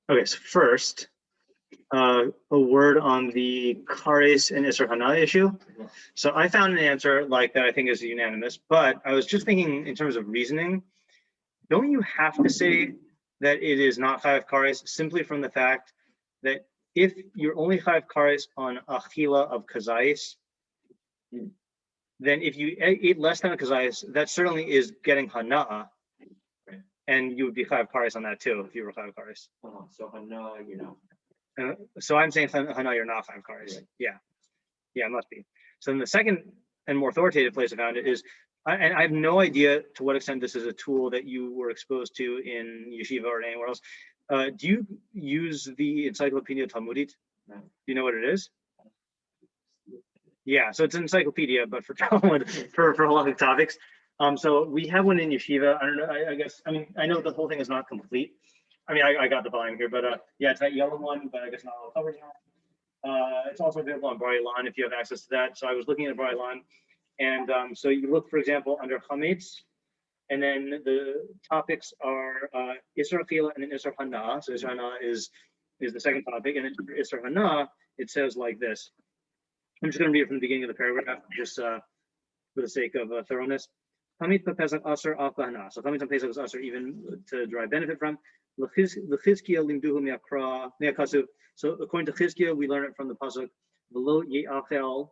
Okay, so first, a word on the kares and Isser Hana issue. So I found an answer like that I think is unanimous, but I was just thinking in terms of reasoning, don't you have to say that it is not chayav kares simply from the fact that if you're only chayav kares on achila of kazayis, then if you eat less than a kazayis, that certainly is getting hana'a, and you would be chayav kares on that too if you were chayav kares. So hana, So I'm saying hana, you're not chayav kares. Right. Yeah, it must be. So then the second and more authoritative place I found it is, and I have no idea to what extent this is a tool that you were exposed to in yeshiva or anywhere else. Do you use the Encyclopedia Talmudit? No. Do you know what it is? Yeah, so it's an encyclopedia, but for Talmud, for halachic topics. So we have one in yeshiva. I don't know. I guess. I mean, I know the whole thing is not complete. I mean, I got the volume here, but yeah, it's that yellow one, but I guess not all covered now. It's also available on Bar-Ilan if you have access to that. So I was looking at Bar-Ilan, and so you look, for example, under Chametz, and then the topics are Isser Achila and then Isser Hana. So Isser Hana is the second topic, and then for Isser Hana, it says like this. I'm just going to read it from the beginning of the paragraph, just for the sake of thoroughness. Chametz Pesach Aser Al Hana. So Chametz on Pesach is Aser even to derive benefit from. L'chizkiya limduhu me'akasu. So according to Chizkiya, we learn it from the pasuk below ye'achel,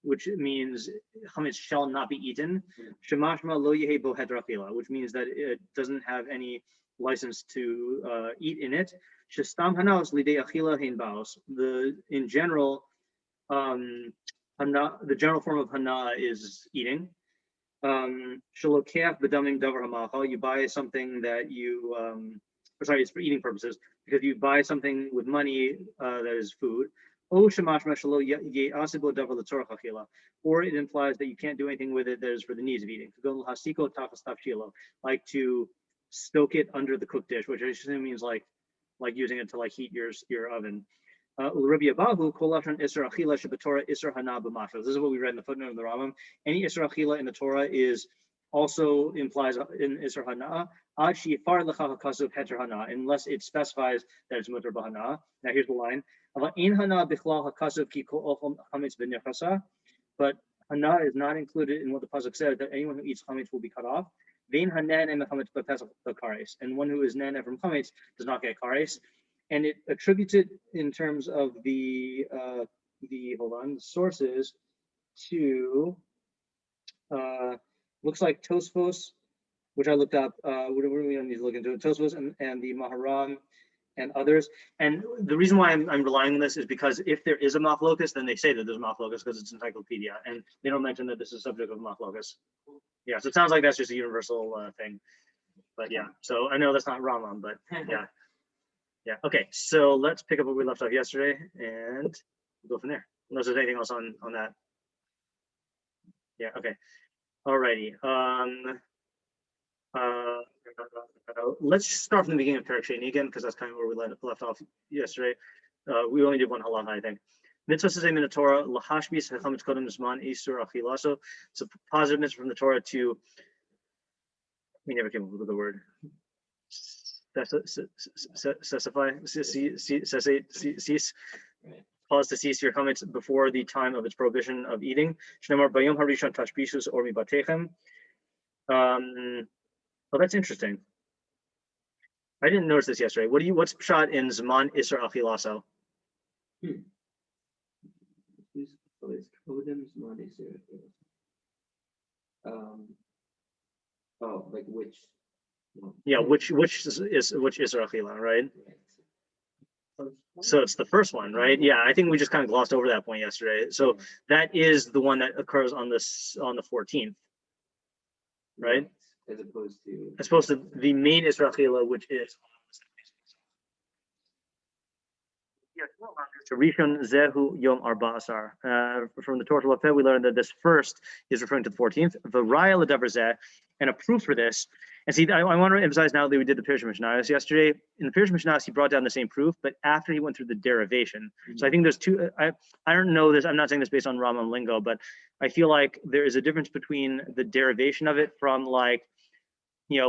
which means chametz shall not be eaten. Shemashma lo yehe bo hedrachila, which means that it doesn't have any license to eat in it. Shestam hanos lidei achila hein baos. In general, the general form of hana is eating. Shalokeach bedamim davar hamacha. You buy something that you, sorry, it's for eating purposes, because you buy something with money that is food. Or it implies that you can't do anything with it that is for the needs of eating. Like to stoke it under the cook dish, which I assume means like using it to like heat your oven. This is what we read in the footnote of the Rambam. Any Isser Achila in the Torah also implies in Isser Hana, unless it specifies that it's mutar b'hana. Now here's the line. But hana is not included in what the pasuk says, that anyone who eats chametz will be cut off. And one who is nana from chametz does not get kares. And it attributes it in terms of the sources to looks like Tosfos, which I looked up. We don't need to look into it. Tosfos and the Maharam and others. And the reason why I'm relying on this is because if there is a machlokas, then they say that there's a machlokas because it's encyclopedia, and they don't mention that this is subject of machlokas. Yeah, so it sounds like that's just a universal thing. But yeah, so I know that's not Rambam, but yeah. Yeah, okay, so let's pick up where we left off yesterday and go from there. Unless there's anything else on that. Yeah, okay. Alrighty. Let's start from the beginning of perakim again, because that's kind of where we left off yesterday. We only did one halacha, I think. Mitzvah says in the Torah, lahashbis hachametz kodem zman isur achilaso. It's a positive mitzvah from the Torah to, we never came up with the word. Cease, pause to cease your comments before the time of its prohibition of eating. Tashbisu or oh, that's interesting. I didn't notice this yesterday. What's shot in Zman Isser Achilaso? Oh, like which? Yeah, which is Isser Achila, right? So it's the first one, right? Yeah, I think we just kind of glossed over that point yesterday. So that is the one that occurs on the 14th, right? As opposed to the main Isser Achila, which is Rishon Zehu Yom Arba'asar. From the Torah Lafeh, we learned that this first is referring to the 14th. V'raya l'davar zeh, and a proof for this. And see, I want to emphasize now that we did the Pirush Mishnayos yesterday. In the Pirush Mishnayos, he brought down the same proof, but after he went through the derivation. So I think there's two. I don't know this. I'm not saying this based on Rambam lingo, but I feel like there is a difference between the derivation of it from like,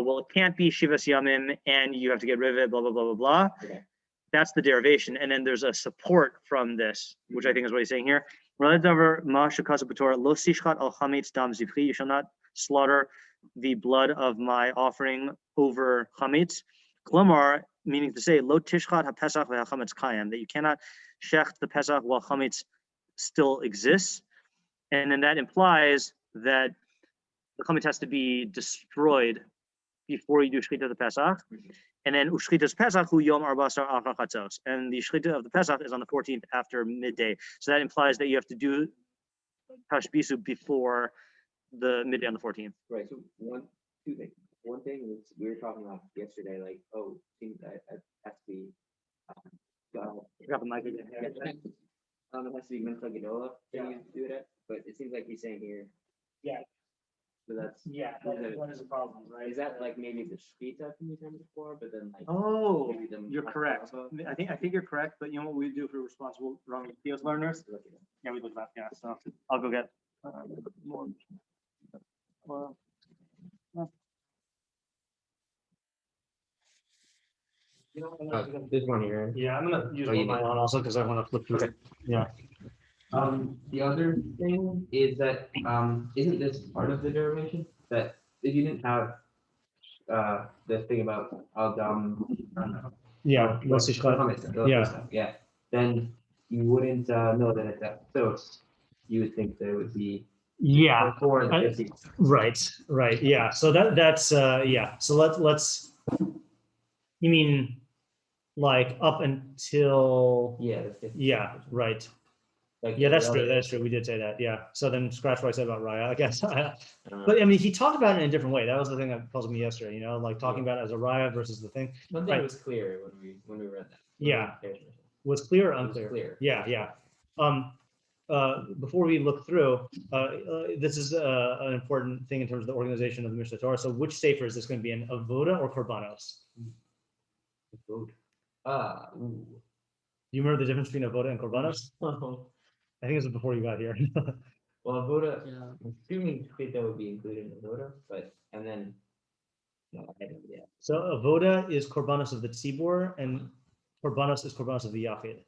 well, it can't be Shivas Yamim and you have to get rid of it, blah, blah, blah, blah, blah. Okay. That's the derivation. And then there's a support from this, which I think is what he's saying here. You shall not slaughter the blood of my offering over chametz. Klomar, meaning to say, lo tishchat ha-pesach ve'ha-chametz kayam, that you cannot shecht the pesach while chametz still exists. And then that implies that the chametz has to be destroyed before you do shchita the pesach. And then ushchitas pesach hu yom arbasar achar chatzos, and the shchita of the pesach is on the 14th after midday. So that implies that you have to do tashbisu before the midday on the 14th. Right. So two things. One thing is we were talking about yesterday, like, oh, things that has to be. Drop a mic again. It has to be mental gedola. Yeah. You do it, but it seems like he's saying here. Yeah. So that's That is a problem, right? Is that like maybe the shchita from the time before, but then like maybe the you're correct. I think you're correct, but you know what we do for responsible Rambam Bekius learners? Yeah, we look at that. Yeah, so I'll go get more. Well, this one here. yeah, I'm gonna use one line also because I want to flip through it. Yeah. The other thing is that isn't this part of the derivation that if you didn't have the thing about Adam Yeah. yeah, then you wouldn't know that it's at Sos. You would think that it would be before the 50th. Right. Yeah. So that's yeah. So let's. You mean like up until the 50th. Yeah. Right. Like Yeah, that's true. That's true. We did say that. Yeah. So then scratch what I said about Raya, I guess. But I mean, he talked about it in a different way. That was the thing that puzzled me yesterday. Like talking about it as a Raya versus the thing. One thing was clear when we read that. Yeah. Was clear or unclear? Clear. Yeah. Before we look through, this is an important thing in terms of the organization of the Mishnah Torah. So which sefer is this going to be in, Avoda or Korbanos? Avoda. Do you remember the difference between Avoda and Korbanos? I think this was before you got here. Well, Avoda, I'm assuming that would be included in Avoda, and then, no, I don't, yeah. So Avoda is Korbanos of the Tzibor, and Korbanos is Korbanos of the Yachid.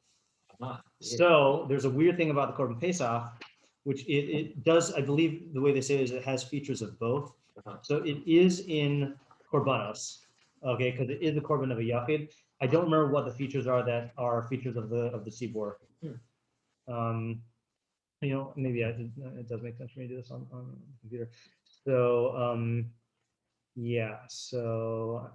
So there's a weird thing about the Korban Pesach, which it does, I believe the way they say it is it has features of both. So it is in Korbanos, okay, because it is the Korban of a Yachid. I don't remember what the features are that are features of the Tzibor. Maybe it does make sense for me to do this on the computer. So yeah, so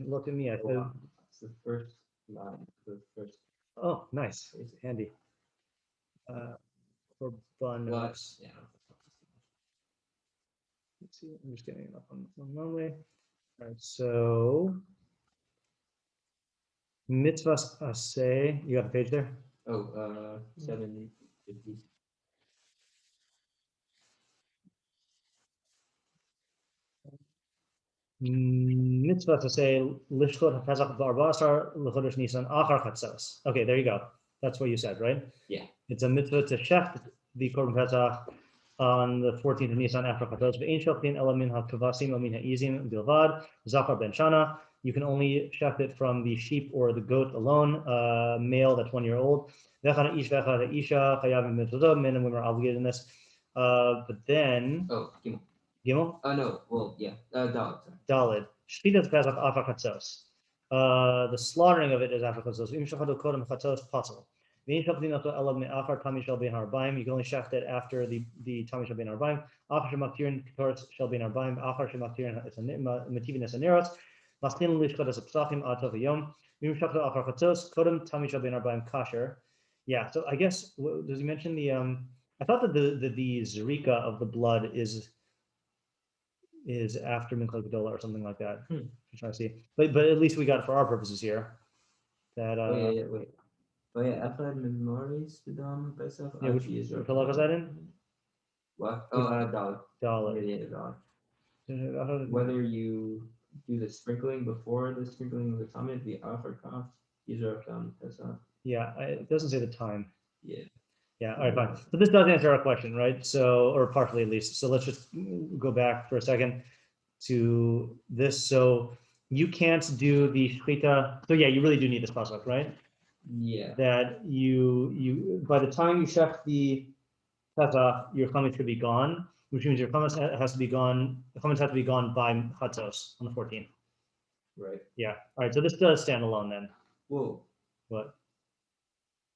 look at me. I said it's the first line. The first. Oh, nice. It's handy. Korbanos. Yeah. Let's see. I'm just getting it up on normally. All right. So mitzvahs aseh. You got the page there? 750. Mitzvah to say lishchot haPesach b'arba'asar l'chodesh Nisan achar chatzos. Okay, there you go. That's what you said, right? Yeah. It's a mitzvah to shecht the Korban Pesach on the 14th of Nisan after chatzos. Ve'ein shochin ela min ha'kavasim o min ha'izim bilvad zachar ben shana. You can only shecht it from the sheep or the goat alone, male that's 1 year old. V'echad ish v'echad isha chayavim mitzvah. Men and women are obligated in this. But then. Gimel? No. Well, yeah. Dalid. Shchitas Pesach after chatzos. The slaughtering of it is after chatzos. Im shachadu kodem chatzos pasul. V'im shachadin ato elav me'achar tami shel bein harbaim. You can only shecht it after the tami shel bein harbaim. Achar shemaktirin ketoretz shel bein harbaim. Achar shemaktirin metivin es aneros. Maschin lishchad es psachim atov yom. V'im shachadu after chatzos kodem tami shel bein harbaim kasher. Yeah. So I guess does he mention the? I thought that the zrika of the blood is after Minchas Gedolah or something like that. I'm trying to see, but at least we got it for our purposes here. That wait. After memories to Dom Pesach. Yeah, which halakha is that in? What? Dalet. Whether you do the sprinkling before the sprinkling of the tamid, the after kaf, these are Dom Pesach. Yeah, it doesn't say the time. Yeah. All right, fine. So this does answer our question, right? So, or partially at least. So let's just go back for a second. to this. So you can't do the shchita. So yeah, you really do need this pasuk, right? Yeah. That you by the time you shech the Pesach, your chametz should be gone, which means your chametz has to be gone. The chametz has to be gone by chatzos on the 14th. Right. Yeah. All right. So this does stand alone then. Whoa. What?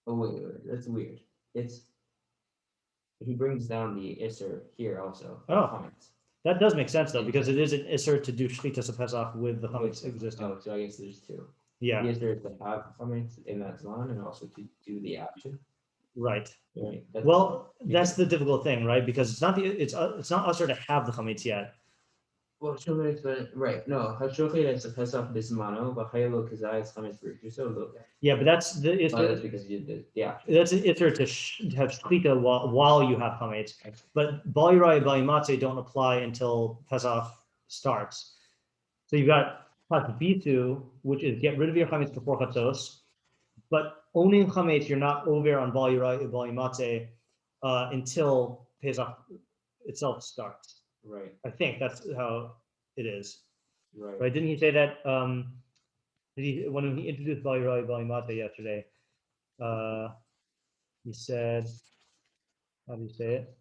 Oh wait, that's weird. It's he brings down the isser here also. Oh. Comments. That does make sense though, because it is an isser to do shlitas of Pesach with the chametz existing. Oh, so I guess there's two. Yeah. The isser is to have comments in that zman and also to do the action. Right. Right. Well, that's the difficult thing, right? Because it's not usher to have the chametz yet. Well, right. No, Hashokhe is a Pesach this mano, but Haylo Kazai is comments for so Yeah, but that's the that's because you did the action. That's an isser to have shchita while you have chametz. But bal yirai, bal yimatze don't apply until Pesach starts. So you've got Tashbisu, which is get rid of your chametz before chatzos, but owning chametz, you're not over on bal yirai, bal yimatze until Pesach itself starts. Right. I think that's how it is. Right. Didn't he say that when he introduced bal yirai, bal yimatze yesterday? He said, how do you say it?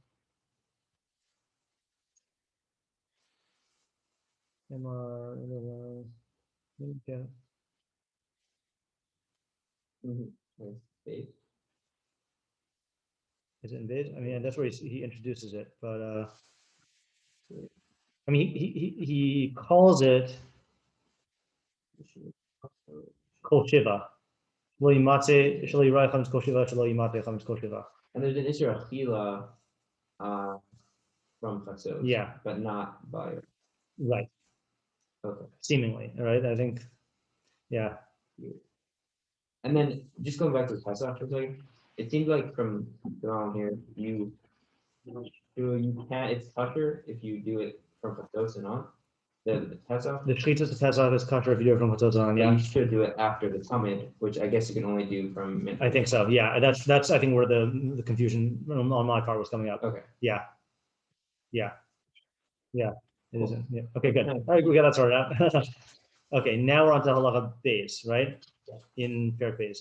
Is it in Beis? I mean, that's where he introduces it, but I mean, he calls it kol shiva. Shlo yimatze, shlo yirai chametz kol shiva, shlo yimatze chametz kol shiva. And there's an issue of achila from chatzos. Yeah. But not by. Right. Okay. Seemingly, right? I think, yeah. And then just going back to Pesach for a second, it seems like from around here, you can't, it's kosher if you do it from chatzos and on. The Pesach. The shlitas of Pesach is kosher if you do it from chatzos on. Yeah. Yeah. You should do it after the tamid, which I guess you can only do from. I think so. Yeah. That's I think where the confusion on my part was coming up. Okay. Yeah. Yeah. Yeah. It isn't. Yeah. Okay. Good. All right. We got that sorted out. Okay. Now we're on to halacha beis, right? In perakim.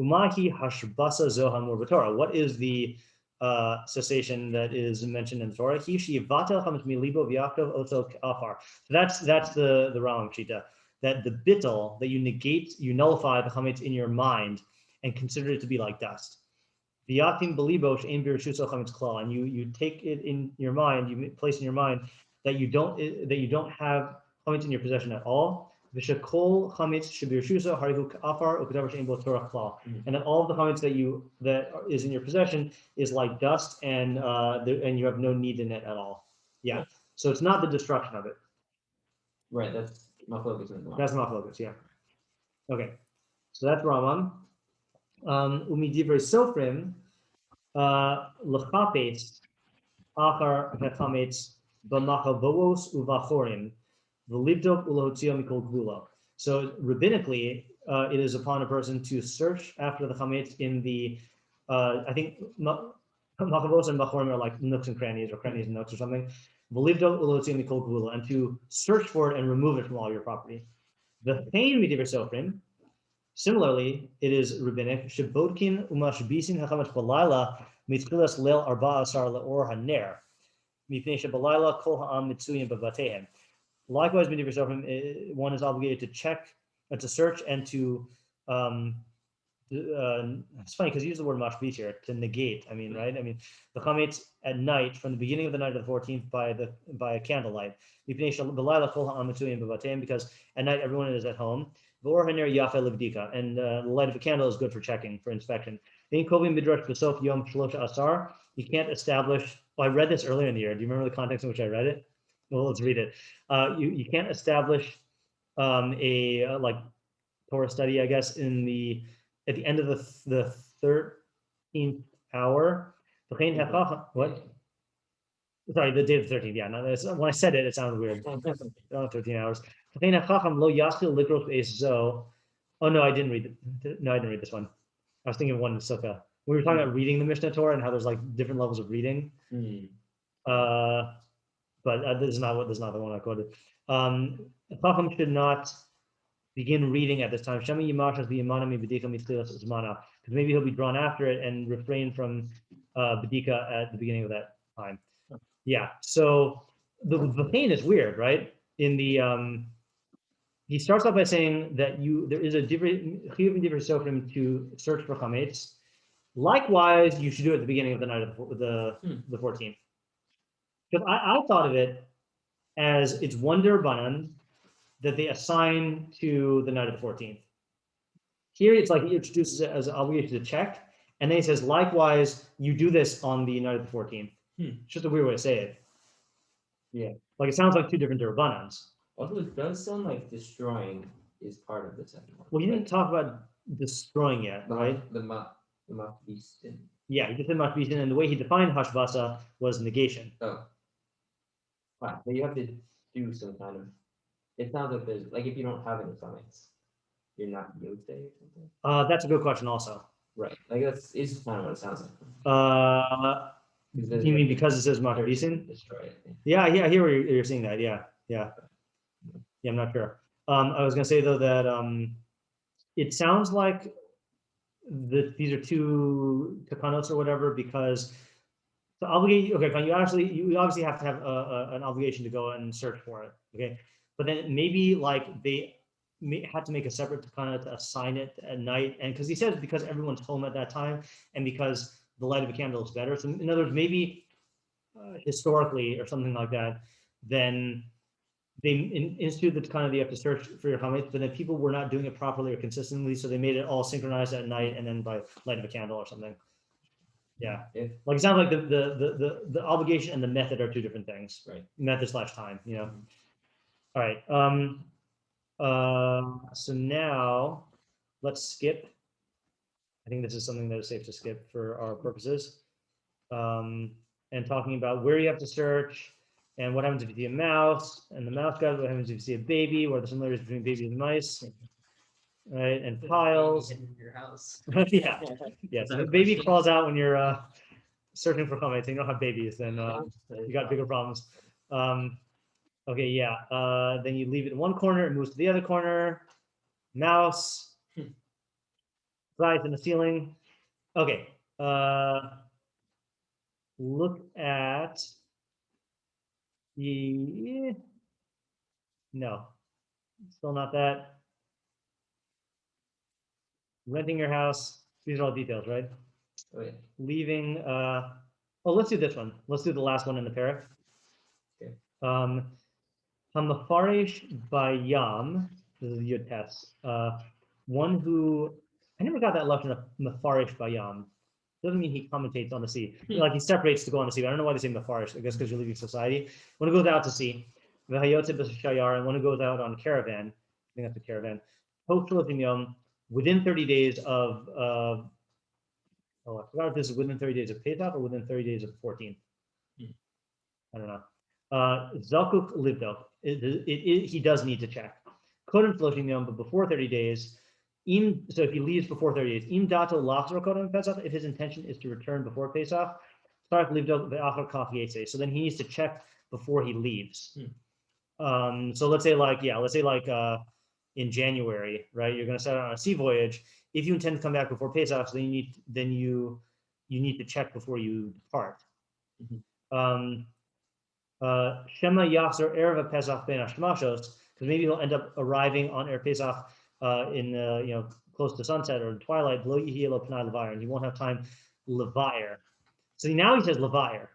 Umahi hashbasa zoha murvatora. What is the cessation that is mentioned in the Torah? He shivatel chametz milibo v'yakov oto afar. So that's the Rambam Shita, that the bitul, that you negate, you nullify the chametz in your mind and consider it to be like dust. V'yatim belibo she'en birushuso chametz klal, and you take it in your mind, you place in your mind that you don't have chametz in your possession at all. V'shekol chametz shebirushuso harihu afar ukadavar she'en bo Torah klal, and then all of the chametz that is in your possession is like dust, and and you have no need in it at all. Yeah. So it's not the destruction of it. Right. That's machlokas. That's machlokas. Yeah. Okay. So that's Rambam. Umidivrei sofrim lechapes achar hachametz b'machavos uvachorim v'libdok ulohotzio mikol gvula. So rabbinically, it is upon a person to search after the chametz in the, I think machavos and bachorim are like nooks and crannies, or crannies and nooks or something. V'libdok ulohotzio mikol gvula, and to search for it and remove it from all your property. The pain we sofrim. Similarly, it is rabbinic. Shebodkin umashbisin hachametz balayla mitchilas leil arba asar leor haner mipnei shebalayla kol ha'am mitzuyim bevatehem. Likewise, one is obligated to check, to search, and to it's funny because you use the word mashbis here, to negate. I mean, right? I mean, the chametz at night, from the beginning of the night of the 14th by a candlelight. Because at night everyone is at home. And the light of a candle is good for checking, for inspection. You can't establish. Well, I read this earlier in the year. Do you remember the context in which I read it? Well, let's read it. You can't establish a like Torah study, I guess, at the end of the 13th hour. What? Sorry, the day of the 13th. Yeah, no, when I said it, it sounded weird. 13 hours. Oh no, I didn't read it. No, I didn't read this one. I was thinking of one in Sukkah. We were talking about reading the Mishnah Torah and how there's like different levels of reading. But this is not the one I quoted. Chacham should not begin reading at this time. Because maybe he'll be drawn after it and refrain from Bedikah at the beginning of that time. Yeah. So the pain is weird, right? In the he starts off by saying that there is a different chiyuv to search for chametz. Likewise, you should do it at the beginning of the night of the 14th. Because I thought of it as it's one derbanan that they assign to the night of the 14th. Here it's like he introduces it as an obligation to check, and then he says, likewise, you do this on the night of the 14th. It's just a weird way to say it. Yeah. Like it sounds like two different derbanans. Also, it does sound like destroying is part of the second one. Well, you didn't talk about destroying yet, right? The makbisen. Yeah, he just said makbisen, and the way he defined hashbasa was negation. Oh. Wow. But you have to do some kind of. It sounds like there's like if you don't have any comments, you're not yote or something. That's a good question, also. Right. Like that's is kind of what it sounds like. You mean because it says makbisen? Destroy it. Yeah, I hear where you're seeing that. Yeah, I'm not sure. I was gonna say though that it sounds like these are two takanos or whatever, because the obligation. Okay, you obviously have to have an obligation to go and search for it. Okay, but then maybe like they had to make a separate takana to assign it at night, and because he says because everyone's home at that time, and because the light of a candle is better. So in other words, maybe historically or something like that, then they instituted the takana that you have to search for your chametz, but then people were not doing it properly or consistently, so they made it all synchronized at night and then by light of a candle or something. Yeah, like it sounds like the obligation and the method are two different things, right? Method / time, you know. All right. So now let's skip. I think this is something that is safe to skip for our purposes. And talking about where you have to search and what happens if you see a mouse and the mouse guys, what happens if you see a baby, what are the similarities between babies and mice, right? And piles. In your house. Yeah. So if a baby crawls out when you're searching for comments and you don't have babies, then you got bigger problems. Okay, yeah. Then you leave it in one corner, it moves to the other corner. Mouse. Right in the ceiling. Okay. Look at the. No, still not that. Renting your house. These are all details, right? Oh, yeah. Leaving. Let's do this one. Let's do the last one in the parak. Okay. Hamafarish bayam. This is yud test. One who. I never got that lesson of mafarish bayam. Doesn't mean he commentates on the sea. Like he separates to go on the sea. But I don't know why they say mafarish. I guess because you're leaving society. One who goes out to sea. And one who goes out on a caravan. I think that's a caravan. Within 30 days of. I forgot if this is within 30 days of Pesach or within 30 days of 14th. I don't know. Zalkuk livdok. He does need to check. Kodem floating yom, but before 30 days. So if he leaves before 30 days, im dato lachzor kodem Pesach, if his intention is to return before Pesach, start livdok ve'achar kaf yetze. So then he needs to check before he leaves. So let's say in January, right? You're going to set out on a sea voyage. If you intend to come back before Pesach, so then you need to check before you depart. Shema Yasser Erev Pesach Ben Hashmashos, because maybe he'll end up arriving on Erev Pesach in close to sunset or twilight. Lo Yihiyeh Lo Pnai Levayir, and he won't have time Levayir. So now he says Levayir,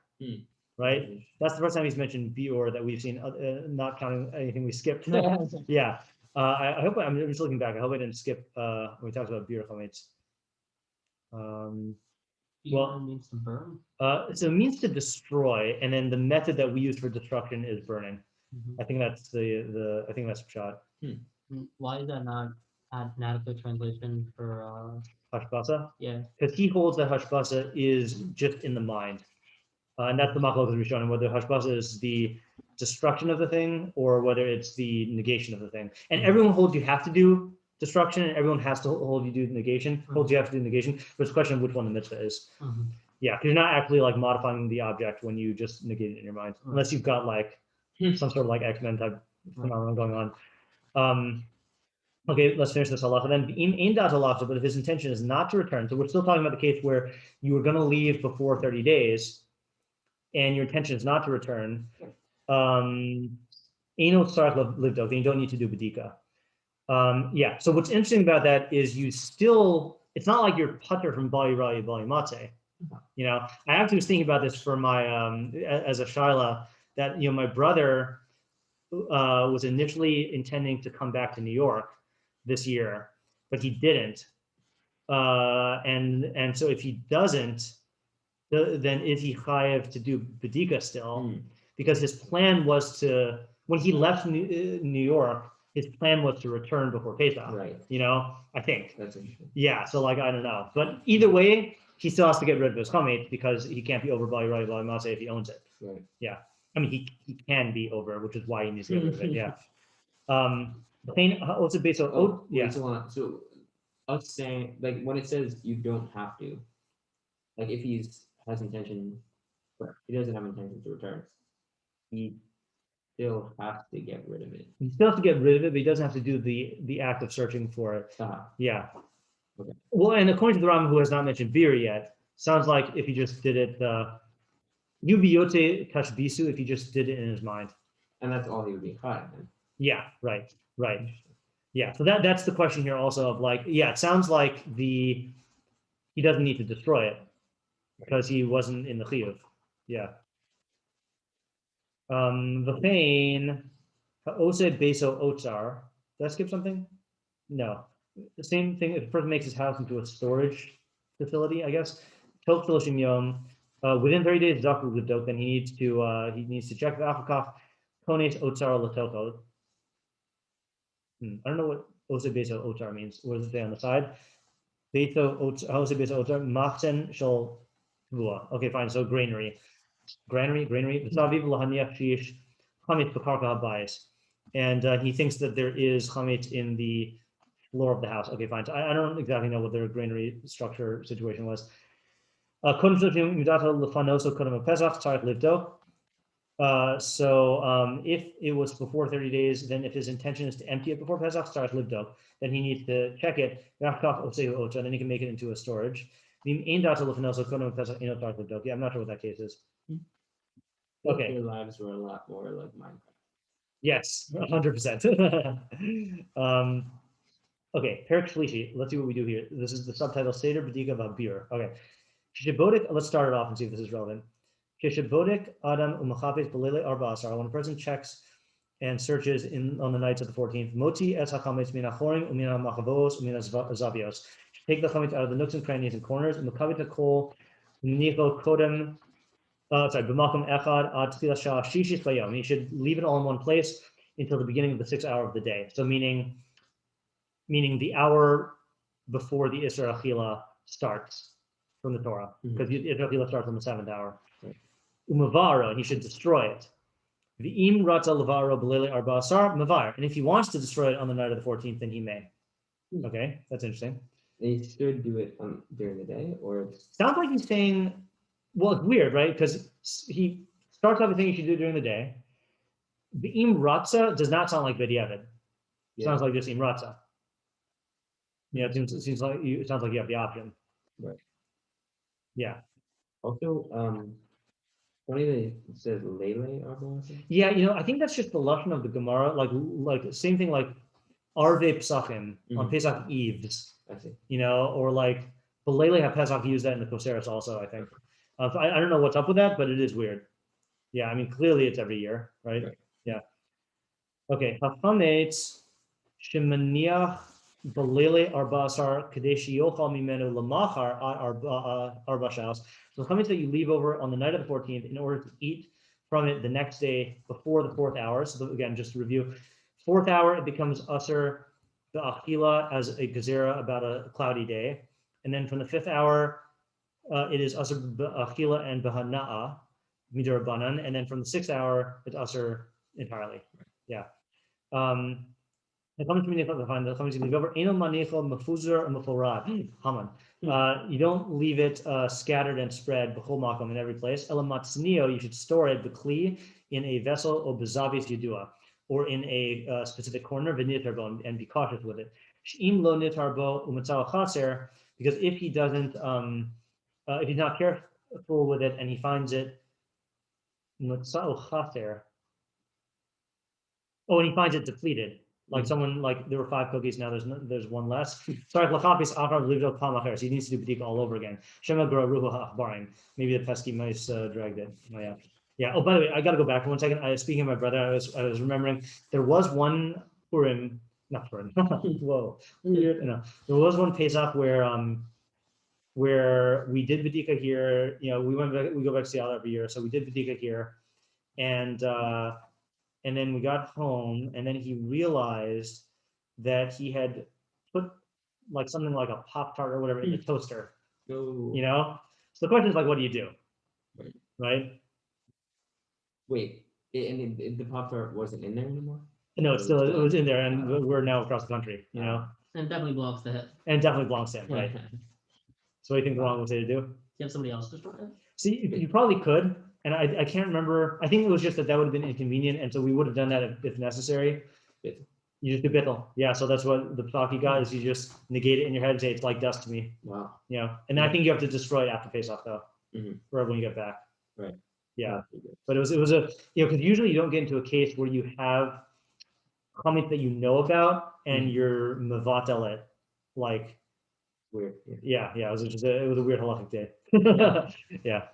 right? That's the first time he's mentioned biur that we've seen, not counting anything we skipped. Yeah. I hope I'm just looking back. I hope I didn't skip when we talked about biur chametz. Well, means to burn. So it means to destroy, and then the method that we use for destruction is burning. I think that's I think that's pshat. Why is that not an adequate translation for Hashbasa? Yeah. Because he holds that hashbasa is just in the mind. And that's the machlokas we're showing, whether hashbasa is the destruction of the thing or whether it's the negation of the thing. And everyone holds you have to do destruction, and everyone has to hold you do negation, holds you have to do negation, but it's a question of which one the mitzvah is. Yeah, because you're not actually like modifying the object when you just negate it in your mind, unless you've got like some sort of like X-Men type phenomenon going on. Okay, let's finish this halacha then. In that halacha, but if his intention is not to return, so we're still talking about the case where you were going to leave before 30 days, and your intention is not to return. Eno start lived then you don't need to do bedikah. Yeah. So what's interesting about that is you still. It's not like you're putter from bali rai bali matze. You know, I actually was thinking about this for my as a shaila that my brother was initially intending to come back to New York this year, but he didn't. And so if he doesn't, then is he chayav to do bedikah still? Because his plan was to, when he left New York, his plan was to return before Pesach. Right. I think. That's interesting. Yeah. So I don't know, but either way, he still has to get rid of his chametz because he can't be over by right by Matzah if he owns it. Right. Yeah. I mean, he can be over, which is why he needs to get rid of it. Yeah. Also based on yeah. So us saying when it says you don't have to, if he has intention, but he doesn't have intention to return, he still has to get rid of it. He still has to get rid of it, but he doesn't have to do the act of searching for it. Yeah. Okay. Well, and according to the Rambam, who has not mentioned beer yet, sounds like if he just did it, yubiyote tashbisu, if he just did it in his mind. And that's all he would be high then. Yeah. Right. Yeah. So that's the question here also of it sounds like he doesn't need to destroy it because he wasn't in the chiyuv. Yeah. V'chein ha'ose beso otzar. Did I skip something? No. The same thing. If a person makes his house into a storage facility, I guess. Tok 30 yom. Within 30 days, zaku l'dok. Then he needs to check the afakach kones otzar l'tokod. I don't know what ose beso otzar means. What does it say on the side? Beso ose beso otzar machzen shel tvua. Okay, fine. So granary. And he thinks that there is chametz in the floor of the house. Okay, fine. So I don't exactly know what their granary structure situation was. So if it was before 30 days, then if his intention is to empty it before Pesach, then he needs to check it. Then he can make it into a storage. Yeah, I'm not sure what that case is. Okay. Their lives were a lot more like Minecraft. Yes, 100%. Okay, Perak Shlishi. Let's see what we do here. This is the subtitle Seder Bedikah V'Habir. Okay. Let's start it off and see if this is relevant. Adam when a person checks and searches on the nights of the 14th, Moti es hachametz min hachorim umin hamachavos umin hazavios. Take the chametz out of the nooks and crannies and corners, and mekavit hakol nicho kodem. B'makom echad ad tchilas shah shishis bayom. He should leave it all in one place until the beginning of the 6th hour of the day. So meaning the hour before the Isra Achila starts from the Torah, because the Isra Achila starts on the 7th hour. Umavara, he should destroy it. V'im ratza levaro b'leilei arba asar mavar. And if he wants to destroy it on the night of the 14th, then he may. Okay, that's interesting. They should do it during the day, or sounds like he's saying. Well, it's weird, right? Because he starts off with saying you should do it during the day. The im ratza does not sound like b'diavad. It sounds like just im ratza. Yeah, it sounds like you have the option. Right. Yeah. Also, funny that it says Lele Arba. Yeah, I think that's just the lashon of the Gemara, like same thing like Arve Pesachim on Pesach Eves. I see. Or Belele HaPesach use that in the Koseris also, I think. I don't know what's up with that, but it is weird. Yeah, I mean, clearly it's every year, right? Yeah. Okay. Hachametz shemaniach belele arbasar kadeshi yochal mimenu lamachar arbashas. So chametz that you leave over on the night of the 14th in order to eat from it the next day before the 4th hour. So again, just to review, 4th hour it becomes usher the achila as a gezerah about a cloudy day, and then from the 5th hour. It is asur b'achila and b'hana'a midarabanan, and then from the 6th hour it's asur entirely. Yeah. The comments we need to find the comments you leave over. Eno manichol mefuzar meforad haman. You don't leave it scattered and spread b'chol makom in every place. Ela matznio, you should store it b'kli in a vessel or b'zavis yedua. or in a specific corner, and be cautious with it. She'im lo nitarbo u'matzav chaser, because if he doesn't, if he's not careful with it and he finds it, matzav chaser. Oh, and he finds it depleted. Like someone, like there were 5 cookies, now there's one less. Sorry, he needs to do Bedikah all over again. Maybe the pesky mice dragged it. Oh, yeah. Yeah. Oh, by the way, I got to go back for 1 second. Speaking of my brother, I was remembering there was one Purim, not Purim. Whoa, weird. No, there was one Pesach where we did Bedikah here. You know, we go back to Seattle every year, so we did Bedikah here, and then we got home, and then he realized that he had put like something like a Pop-Tart or whatever in the toaster. No. You know, so the question is like, what do you do? Right? Wait, and the Pop-Tart wasn't in there anymore? No, it was in there, and we're now across the country. You know, And definitely belongs to him. and definitely belongs to him, right? So what do you think the wrong would say to do? You have somebody else destroy it? See, you probably could, and I can't remember. I think it was just that would have been inconvenient, and so we would have done that if necessary. Bitul. You just do bitul. Yeah, so that's what the talk you got is you just negate it in your head and say it's like dust to me. Wow. You know, and I think you have to destroy it after Pesach though, or when you get back. Right. Yeah, but it was a because usually you don't get into a case where you have comments that you know about and you're mevatel it, like Weird. yeah, it was a weird halachic day. Yeah.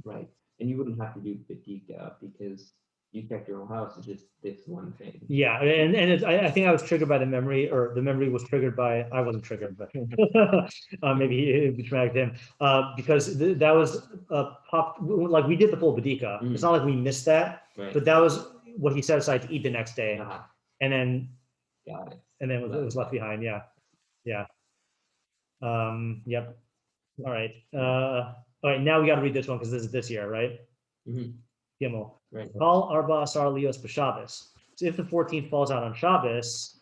Right. And you wouldn't have to do Bedikah because you checked your own house. It's just this one thing. Yeah, and I think I was triggered by the memory, or the memory was triggered by, I wasn't triggered, but maybe it dragged him, because that was like we did the full Bedikah. It's not like we missed that, but that was what he set aside to eat the next day, and then Got it. And then it was left behind. Yeah. Yep. All right. All right. Now we got to read this one because this is this year, right? Gimel. Right. Kol arba asar lios b'Shabbos. So if the 14th falls out on Shabbos,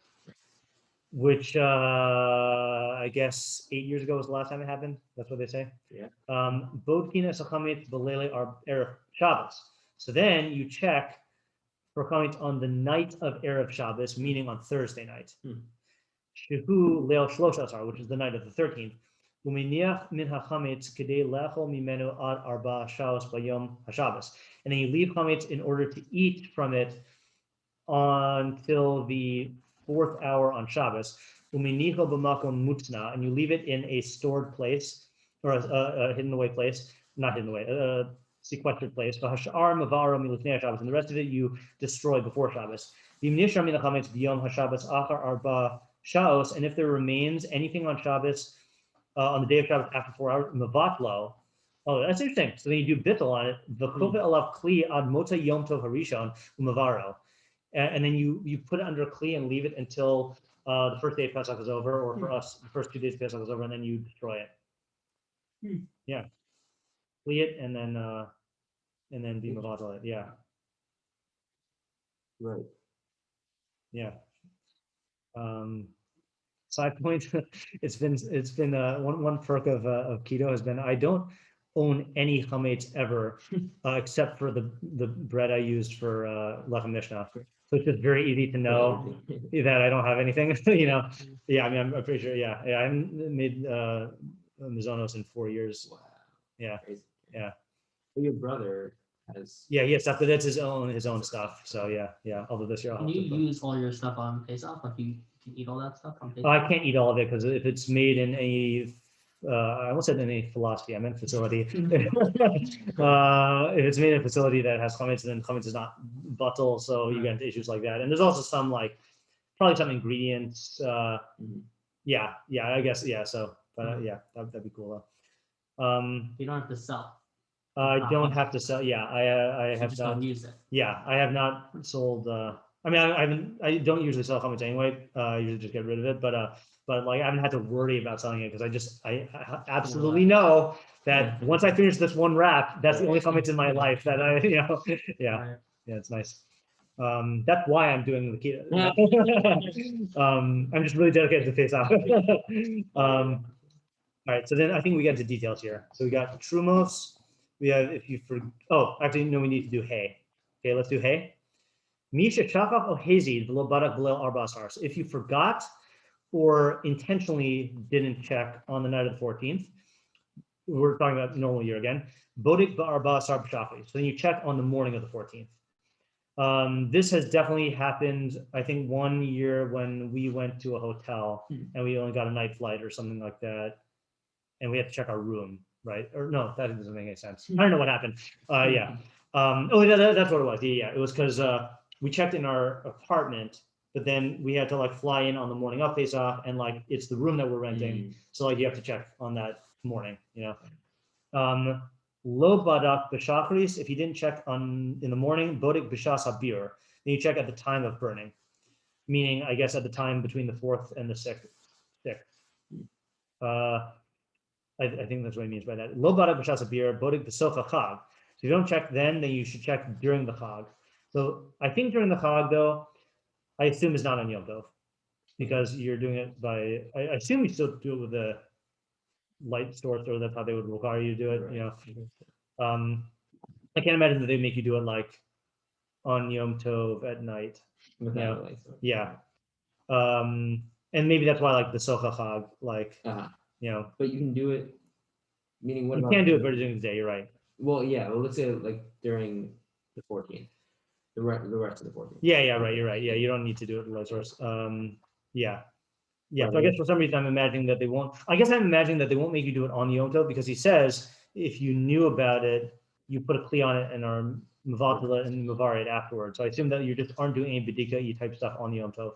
which I guess 8 years ago was the last time it happened. That's what they say. Yeah. Bodkin es chametz b'leilei erev Shabbos. So then you check for comments on the night of erev Shabbos, meaning on Thursday night. Shehu leil shlosh asar, which is the night of the 13th. Uminiach min hachametz kedei lechol mimenu ad arba shaos bayom haShabbos. And then you leave chametz in order to eat from it until the 4th hour on Shabbos. Uminicho b'makom mutna, and you leave it in a stored place or a hidden away place, not hidden away, sequestered place. V'hashar mavaro milufnei Shabbos, and the rest of it you destroy before Shabbos. V'imnishar min hachametz b'yom haShabbos achar arba shaos, and if there remains anything on Shabbos, on the day of Shabbos after 4 hours, mavatlo. Oh, that's interesting. So then you do bitul on it. V'kove alav kli ad mota yom tov harishon umavaro, and then you put it under a kli and leave it until the first day of Pesach is over, or for us, the first 2 days of Pesach is over, and then you destroy it. Yeah, kli it and then be mavatlo it. Yeah. Right. Yeah. Side point, it's been one perk of keto has been I don't own any chametz ever, except for the bread I used for lechem mishnah. So it's just very easy to know that I don't have anything. You know, yeah. I mean, I'm pretty sure. Yeah, I haven't made mizonos in 4 years. Wow. Yeah, Crazy. yeah. But your brother has. Yeah, he has stuff, but that's his own stuff. So yeah. Although this year I'll Can have you to use all your stuff on Pesach? Like you can eat all that stuff on Pesach? I can't eat all of it because if it's made in a, I almost said in a philosophy, I meant facility. If it's made in a facility that has chametz, then chametz is not bitul, so you get into issues like that. And there's also some probably some ingredients. Yeah, I guess, yeah. So, but yeah, that'd be cool though. You don't have to sell. I don't have to sell. Yeah, I have Just not. don't use it. Yeah, I have not sold. I mean, I don't usually sell chametz anyway. I usually just get rid of it. But like I haven't had to worry about selling it because I absolutely know that once I finish this one wrap, that's the only chametz in my life that I yeah, it's nice. That's why I'm doing the keto. I'm just really dedicated to face out. All right, so then I think we get into details here. So we got trumos. We have actually no, we need to do hay. Okay, let's do hay. Misha shachach o hazid v'lo barak v'lo arba asar. So if you forgot or intentionally didn't check on the night of the 14th, we're talking about normal year again. Bodik ba'arba asar b'shachri. So then you check on the morning of the 14th. This has definitely happened, I think, one year when we went to a hotel and we only got a night flight or something like that. And we had to check our room, right? Or no, that doesn't make any sense. I don't know what happened. Yeah. That's what it was. Yeah. It was because we checked in our apartment, but then we had to like fly in on the morning of Pesach, and like it's the room that we're renting. So like you have to check on that morning, you know. Lo badak b'shachris, if you didn't check on in the morning, bodik b'shas habir, then you check at the time of burning, meaning I guess at the time between the 4th and the 6th. I think that's what he means by that. Lo badak b'shas habir, bodik b'soch chag. So if you don't check then you should check during the chag. So I think during the chag though, I assume it's not on Yom Tov because you're doing it by. I assume you still do it with the light source, or that's how they would require you to do it. Right. You know, I can't imagine that they make you do it like on Yom Tov at night. Without yeah. And maybe that's why like the Socha Chag, like you know. But you can do it. Meaning what? You can't do it during the day. You're right. Well, yeah. Well, let's say like during the 14th. The rest of the 14th. Yeah, right. You're right. Yeah, you don't need to do it with light source. Yeah. So I guess for some reason I'm imagining that they won't. I guess I'm imagining that they won't make you do it on Yom Tov because he says if you knew about it, you put a kli on it and are mevatula and mavarit afterwards. So I assume that you just aren't doing any Bedikah type stuff on Yom Tov.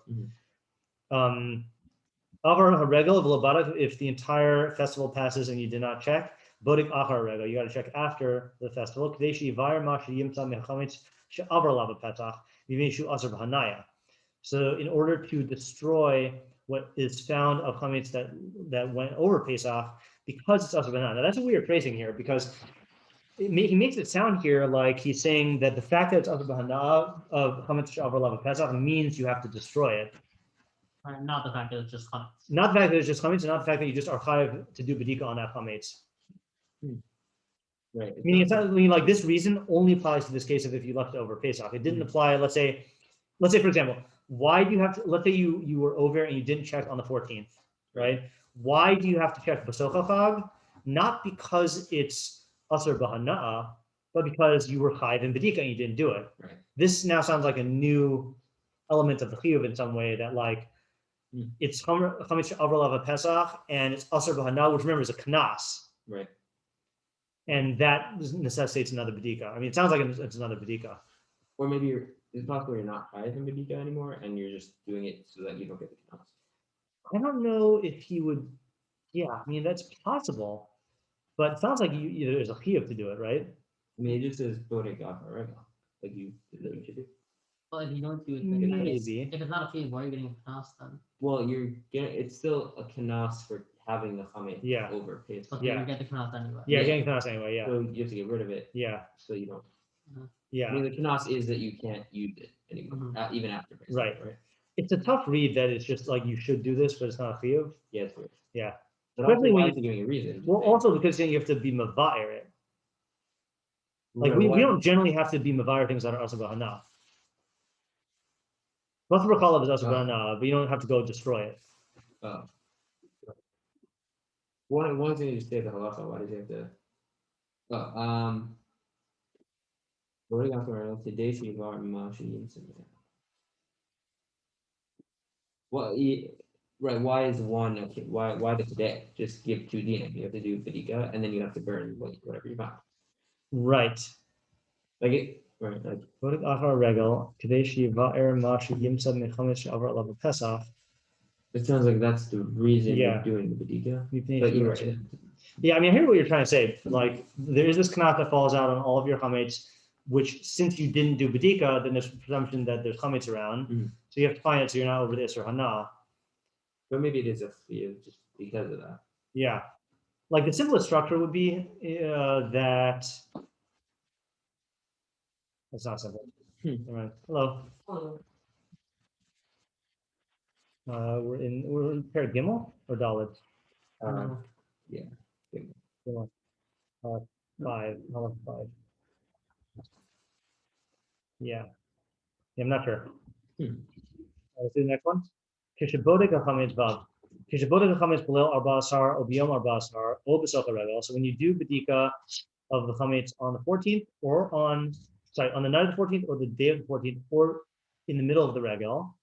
Avar haregel v'lo if the entire festival passes and you did not check, bodik achar regel. You got to check after the festival. Kadeshi vayir mash yimtza mechametz she'avar lava petach v'yishu asar b'hanaya. So in order to destroy what is found of chametz that went over Pesach, because it's asar b'hanaya. Now that's a weird phrasing here because he makes it sound here like he's saying that the fact that it's asar b'hanaya of chametz she'avar lava Pesach means you have to destroy it. Not the fact that it's just chametz. Not the fact that it's just chametz, and not the fact that you just are chayav to do bedikah on that chametz. Right. Meaning it's not. I mean, like this reason only applies to this case of if you left it over Pesach. It didn't apply. Let's say for example, why do you have to? Let's say you were over and you didn't check on the 14th, right? Why do you have to check b'socha chag? Not because it's asar b'hana'ah, but because you were chayav in bedikah and you didn't do it. Right. This now sounds like a new element of the chiyuv in some way that like. It's chametz she'avar lava Pesach and it's asar b'hana'ah, which remember is a knas. Right. And that necessitates another bedikah. I mean, it sounds like it's another bedikah. Or maybe it's possible you're not chayav in Bedikah anymore, and you're just doing it so that you don't get the knas. I don't know if he would. Yeah, I mean that's possible, but it sounds like there's a chiyuv to do it, right? I mean, it just says bodik achar regel, like you should do. Well, if you don't do it, Maybe. if it's not a chiyuv, why are you getting knas then? Well, it's still a knas for having the chametz over Pesach. But you get the knas anyway. Yeah, getting knas anyway. Yeah. So you have to get rid of it. Yeah. So you don't. Yeah. I mean, the knas is that you can't use it anymore, even after Pesach. Right. It's a tough read that it's just like you should do this, but it's not a chiyuv. Yeah, it's weird. Yeah. But especially when you're giving a reason. Well, also because then you have to be mavair it. Like we don't generally have to be mavair things that are asar b'hana'ah. What's the call of is asar b'hana'ah, but you don't have to go destroy it. Oh. One thing you say the halacha. Why did you have to? Well, right. Why is one? Okay, why the today? Just give 2 dinim. You have to do bedikah, and then you have to burn whatever you buy. Right. Like it. Right. Like. Bodik achar regel kadesh yiva'er ma sheyimtza mechametz she'avar lava Pesach. It sounds like that's the reason you're doing the bedikah. But you're right. Yeah, I mean, I hear what you're trying to say. Like, there is this knas that falls out on all of your chametz, which since you didn't do bedikah, then there's presumption that there's chametz around. So you have to find it so you're not over the isur hana. But maybe it is a chiyuv just because of that. Yeah, like the simplest structure would be that. That's not simple. All right. Hello. Hello. We're in pair Gimel or Dalet? Yeah. Gimel. 5. 5. Yeah. I'm not sure. Hmm. Let's do the next one. Kishabodek chametz vav. Kishabodek chametz belel arba asar or biyom arba asar or b'soch haregel. So when you do bedikah of the chametz on the 14th or on the night of the 14th or the day of the 14th or in the middle of the regel.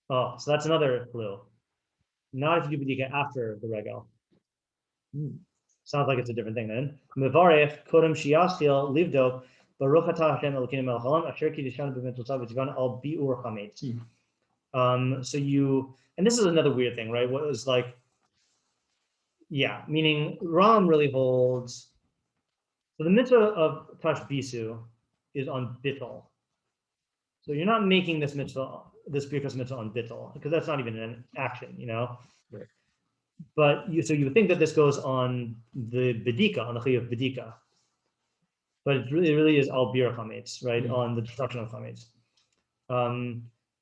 Oh, so that's another clue. Not if you do bedikah after the regel. Sounds like it's a different thing then. Mevarech kodem shiyaschil livdok baruch atah Hashem Elokeinu melech haolam asher kiddishanu b'mitzvotav v'tzivanu al biur chametz. So you, and this is another weird thing, right? What was like, yeah, meaning Ram really holds. So the mitzvah of Tashbisu is on bitul. So you're not making this mitzvah, this Birkas mitzvah on bitul, because that's not even an action, you know? Right. But so you would think that this goes on the Bedikah, on the chiyuv Bedikah. But it really is al bir chametz, right? On the destruction of chametz.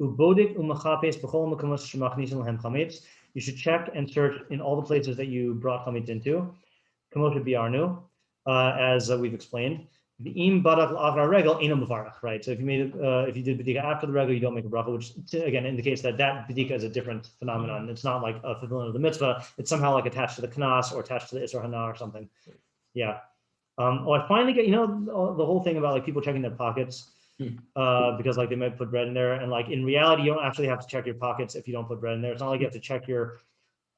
Ubodik umachapes b'chol makomos shemachnisim lahem chametz. You should check and search in all the places that you brought chametz into. Kamosha biarnu, as we've explained. V'im barak l'achar regel eino mevarach, right? So if you made if you did bedikah after the regel, you don't make a bracha, which again indicates that bedikah is a different phenomenon. It's not like a fulfillment of the mitzvah. It's somehow like attached to the knas or attached to the isur hana or something. Yeah. I finally get, the whole thing about like people checking their pockets because like they might put bread in there, and like in reality you don't actually have to check your pockets if you don't put bread in there. It's not like you have to check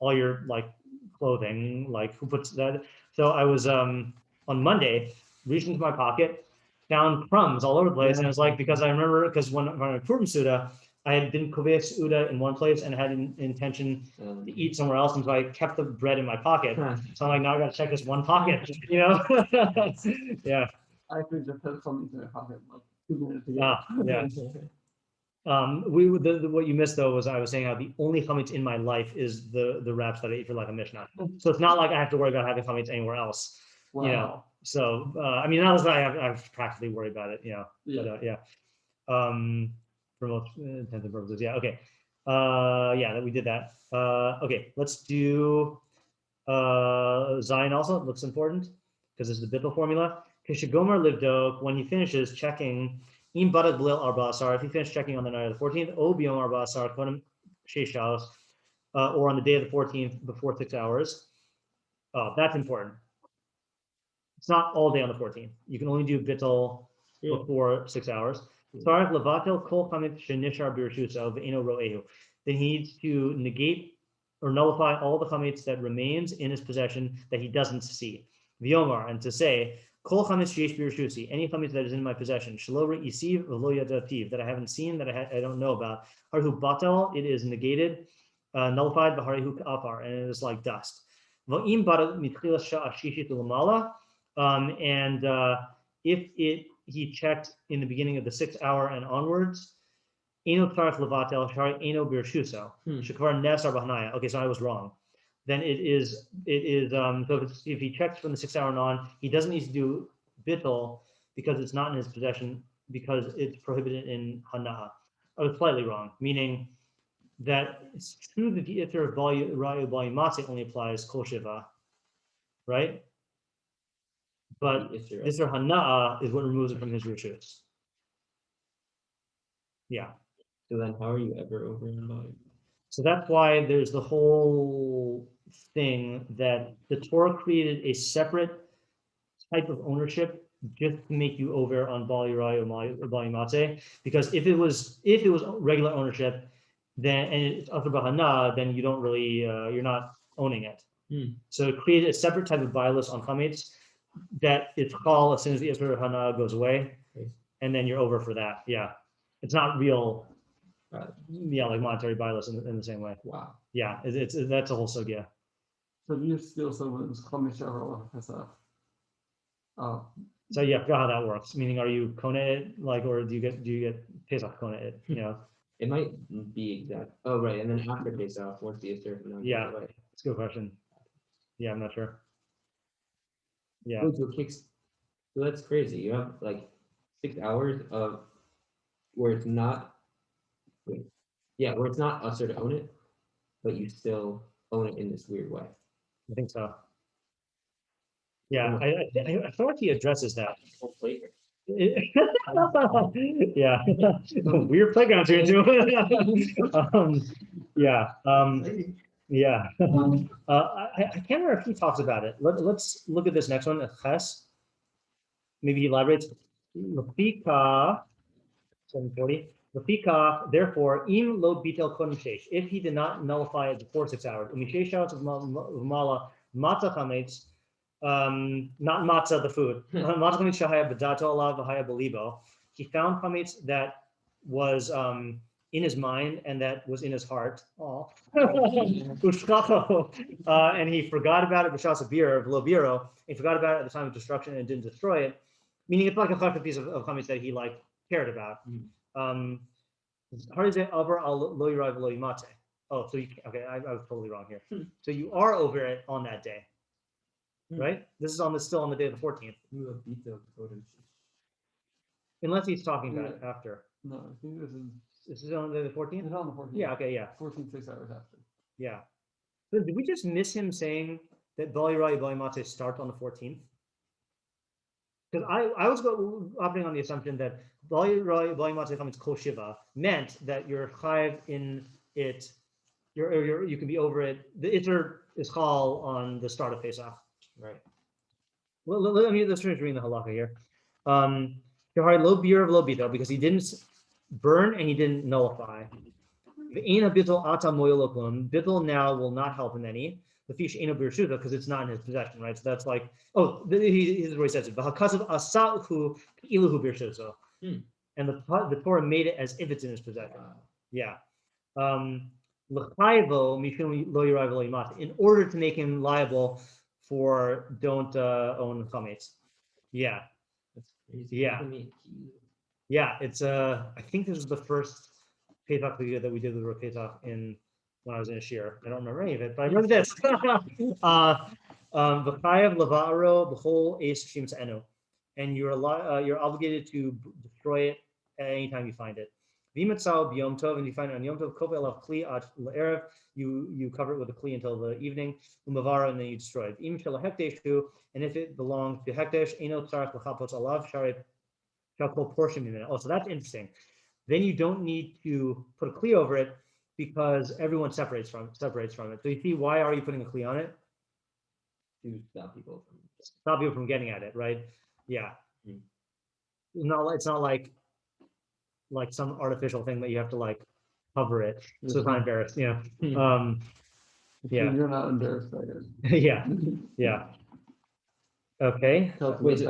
all your like clothing, like who puts that. So I was on Monday reached into my pocket, found crumbs all over the place, and it was like, because I remember, because when I Purim Suda, I had been Koveh Suda in one place and had an intention to eat somewhere else, and so I kept the bread in my pocket. So I'm like, now I got to check this one pocket, yeah. I actually just had something in my pocket like 2 minutes ago. Yeah. What you missed though was I was saying how the only chametz in my life is the wraps that I eat for like a mishnah. So it's not like I have to worry about having chametz anywhere else. Wow. So I mean, not as I have practically worried about it, for most intents and purposes, okay. That we did that. Okay, let's do Zion also. It looks important because this is the bitul formula. Kishagomer livdok, when he finishes checking im barak blil arbasar, if he finished checking on the night of the 14th, o biyom arbasar kodem sheishalos, or on the day of the 14th before 6 hours. That's important. It's not all day on the 14th. You can only do bitul before 6 hours. Then he needs to negate or nullify all the chametz that remains in his possession that he doesn't see. V'yomar, and to say, kol chametz sheyesh b'rushusi, any chametz that is in my possession, shelo re'isiv v'lo yadativ, that I haven't seen, that I don't know about. Harihu batal, it is negated, nullified, v'harihu ka'afar, and it is like dust. V'im bara mitchilas sha'ashishit u'lamala, and if he checked in the beginning of the 6 hour and onwards, eno tarach levatel shari eno birshuso shekvar nesar b'hanaya. Okay, so I was wrong. Then it is so if he checks from the 6 hour and on, he doesn't need to do bitul because it's not in his possession, because it's prohibited in hana'a. I was slightly wrong, meaning that it's true that the iter of rayu v'matza only applies kol shiva, right? But Isser Hana'a is what removes it from his rishus. Yeah. So then how are you ever over in volume? So that's why there's the whole thing that the Torah created a separate type of ownership just to make you over on Bal Yirai or Bal Yimatze. Because if it was regular ownership, then and it's After Bahana, then you don't really you're not owning it. So it created a separate type of bias on chametz that it's called as soon as the Isra Hana goes away, and then you're over for that. Yeah, it's not real. Like monetary bias in the same way. Wow. Yeah, it's that's a whole sugya. So you still someone's Chomesh or Pesach. So yeah, I forgot how that works. Meaning, are you kona it like, or do you get Pesach kona it? It might be exact. Oh right, and then after Pesach, once the Isra. Yeah, it's a good question. Yeah, I'm not sure. Yeah. So that's crazy. You have like 6 hours of where it's not. Where it's not usher to own it, but you still own it in this weird way. I think so. Yeah, I thought he addresses that. Whole flavor. Yeah, weird playgrounds here too. Yeah, yeah. I can't remember if he talks about it. Let's look at this next one. Ches. Maybe he elaborates. Lefika, 740. Lefika, therefore, im lo bitul kodem sheish. If he did not nullify it before 6 hours, u'misheish hours of mala matzah chametz, not matzah the food. Matzah chametz shahaya b'dato alav v'haya b'libo. He found chametz that was in his mind and that was in his heart. And he forgot about it b'shas abir v'lo biro. He forgot about it at the time of destruction and didn't destroy it. Meaning it's like a piece of chametz that he like cared about. Oh, so you okay? I was totally wrong here. So you are over it on that day, right? This is still on the day of the 14th. Unless he's talking about it after. No, I think This is on the 14th. it's on the 14th. Yeah. Okay. Yeah. 14, 6 hours after. Yeah. So did we just miss him saying that Bali Rai Bali Mate start on the 14th? Because I was operating on the assumption that Bali Rai Bali Mate Chametz Kol Shiva meant that you're chayiv in it. You can be over it. The Iter is chal on the start of Pesach. Right. Well, let's finish reading the halakha here. Lo bir lo bitul, because he didn't burn and he didn't nullify. Bitul now will not help him any. The fish ain't because it's not in his possession, right? So that's like, this is where he says it. And the Torah made it as if it's in his possession. Yeah. In order to make him liable for don't own chametz. Yeah. That's crazy. Yeah. Yeah. It's I think this is the first Pesach video that we did with Pesach when I was in a shiur. I don't remember any of it, but I remember this. And you're obligated to destroy it at any time you find it. Vמצה b'yom tov, and you find it on Yom Tov, kopel alav kli ad l'erev, you cover it with a kli until the evening, umavara, and then you destroy it. Im shel hekdeshu, and if it belongs to hekdesh, eno tzarich l'chapot alav shari shakol portion minute. Oh, so that's interesting. Then you don't need to put a kli over it because everyone separates from it. So you see, why are you putting a kli on it? To stop people from getting at it, right? Yeah. It's not like some artificial thing that you have to like cover it so it's not embarrassed. Yeah. Yeah. You're not embarrassed by it. Yeah. Yeah. Okay. Wait,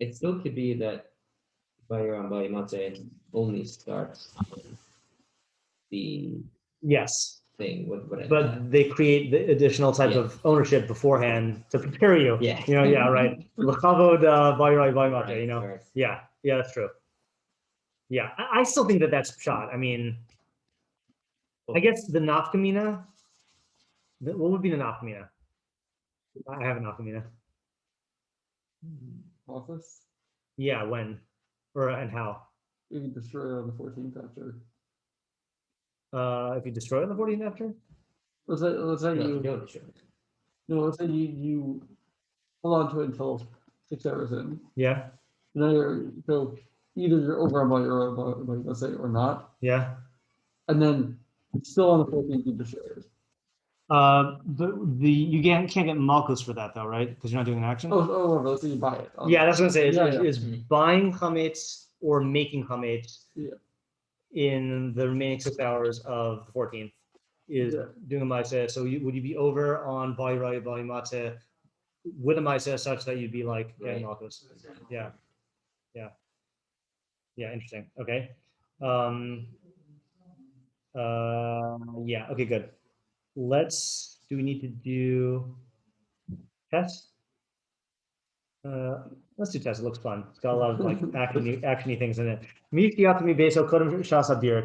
it still could be that by Matze only starts on the Yes. thing with what But they create the additional type of ownership beforehand to prepare you. Yeah. Yeah, right. L'chavod b'yirai b'yimate, Right. Yeah, that's true. Yeah, I still think that that's shot. I mean, I guess the nafkamina. What would be the nafkamina? I have a nafkamina. Office? Yeah, when and how? You can destroy it on the 14th after. If you destroy it on the 14th after? Let's say you hold on to it until 6 hours in. Yeah. Now so either you're over on by let's say or not. Yeah. And then it's still on the 14th you destroy it. You can't get malchus for that though, right? Because you're not doing an action. Let's say you buy it. Yeah, that's what I'm saying. Is Yeah. buying chametz or making chametz in the remaining 6 hours of the 14th is doing a ma'aseh. So would you be over on b'yirai b'yimate with a ma'aseh such that you'd be like getting malchus? Yeah. Interesting. Okay. Yeah. Okay. Good. Do we need to do tests? Let's do tests. It looks fun. It's got a lot of like actiony things in it. If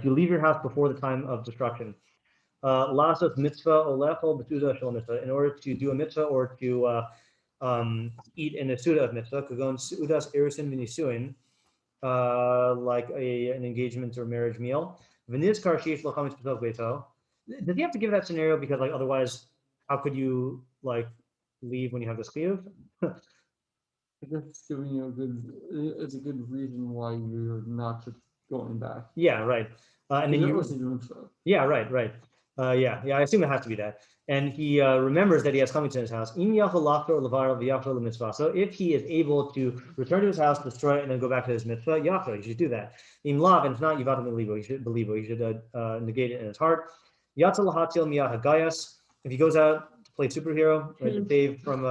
you leave your house before the time of destruction, lasot mitzvah olechol b'suda shel mitzvah. In order to do a mitzvah or to eat in a suda of mitzvah, kagon sudas erisin v'nisuin, like an engagement or marriage meal. Does he have to give that scenario because like otherwise, how could you like leave when you have this chiyuv? That's giving you a good, it's a good reason why you're not just going back. Yeah, right. And then You're you, also doing stuff. yeah, right. Yeah, I assume it has to be that. And he remembers that he has coming to his house. So if he is able to return to his house, destroy it, and then go back to his mitzvah, yachro, he should do that. In lav, and if not, he should believe it. He should negate it in his heart. If he goes out to play superhero, right, to save from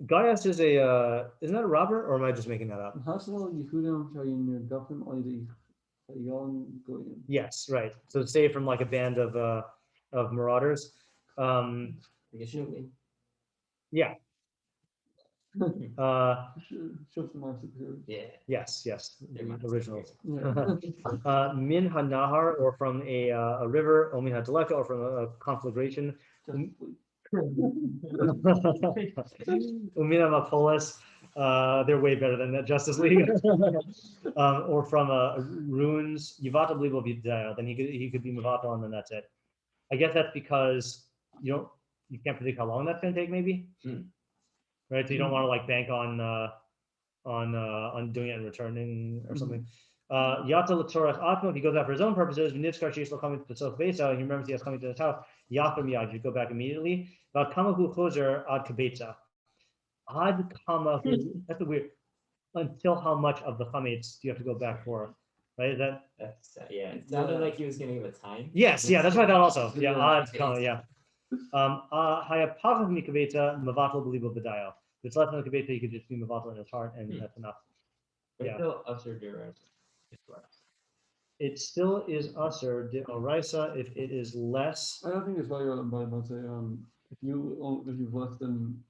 Gaius is a isn't that a robber, or am I just making that up? Yes, right. So to save from like a band of marauders. Yeah. Yeah. Yes, They're the my originals. Yeah. Min hanahar, or from a river, or min hadaleka, or from a conflagration. Umina Mapolis, they're way better than that Justice League. Or from runes, Yuvata Blibo Vidaya, then he could be Mavata, and then that's it. I guess that's because you can't predict how long that's gonna take, maybe. Right? So you don't want to like bank on doing it and returning or something. Yata Latoras Atma, if he goes out for his own purposes, Nivskar Shish coming to Sof Besa, he remembers he has coming to his house, Yata Miyaj, you go back immediately. About Kamahu Choser Ad Kabetza. Ad Kamahu, that's a weird, until how much of the chametz do you have to go back for? Right? That's yeah. It sounded like he was gonna give a time. Yes, yeah, that's what I thought also. Yeah, Yeah. ad kama, yeah. Hayapachah mikabeta mavatal belibo v'dayo. If it's less than a kabeta, you could just be mavatal in his heart, and that's enough. But Yeah. still usher direct. It still is usher de oraisa if it is less. I don't think it's value by say if you've less than,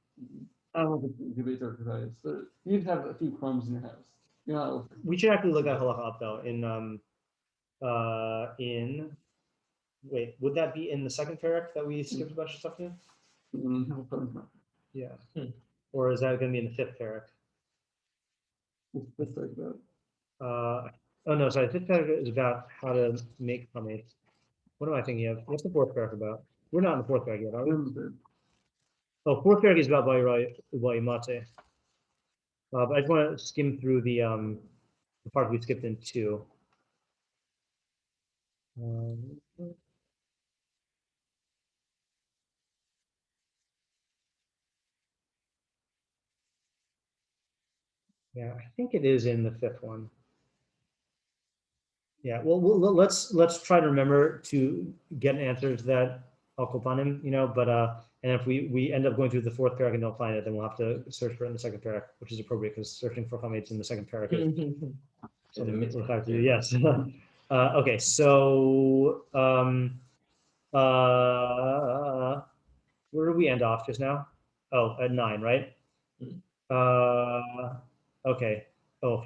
I don't know if it's debate or precise, but you'd have a few crumbs in your house. You know. We should actually look at halacha up though. Wait, would that be in the second parak that we skipped a bunch of stuff to? Yeah. Or is that going to be in the fifth parak? Let's talk about. Oh no, sorry. Fifth parak is about how to make chametz. What am I thinking of? What's the fourth parak about? We're not in the fourth parak yet, are we? Oh, fourth parak is about vayimate. But I just want to skim through the part we skipped in 2. Yeah, I think it is in the 5th one. Yeah, well, let's try to remember to get an answer to that al-kopanim, but and if we end up going through the 4th parak and don't find it, then we'll have to search for it in the 2nd parak, which is appropriate because searching for chametz in the 2nd parak is something we'll have to do. Yes. Okay, so where did we end off just now? Oh, at 9, right? Okay. Oh,